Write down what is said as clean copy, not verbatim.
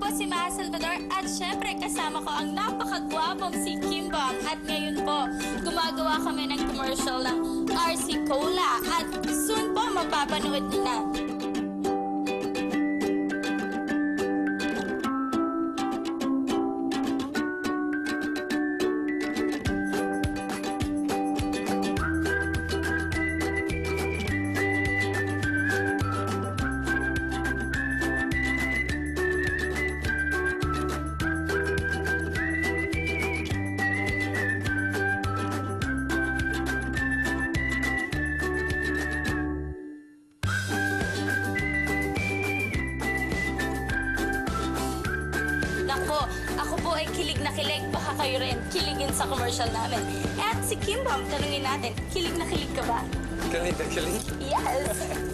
po si Maha Salvador at syempre kasama ko ang napakagwapong si Kimbom. At ngayon po, gumagawa kami ng commercial ng RC Cola at soon po mapapanood nila. Ako po ay kilig na kilig. Baka kayo rin kiligin sa commercial namin. At si Kimbom, tanungin natin, kilig na kilig ka ba? Kilig na kilig? Yes!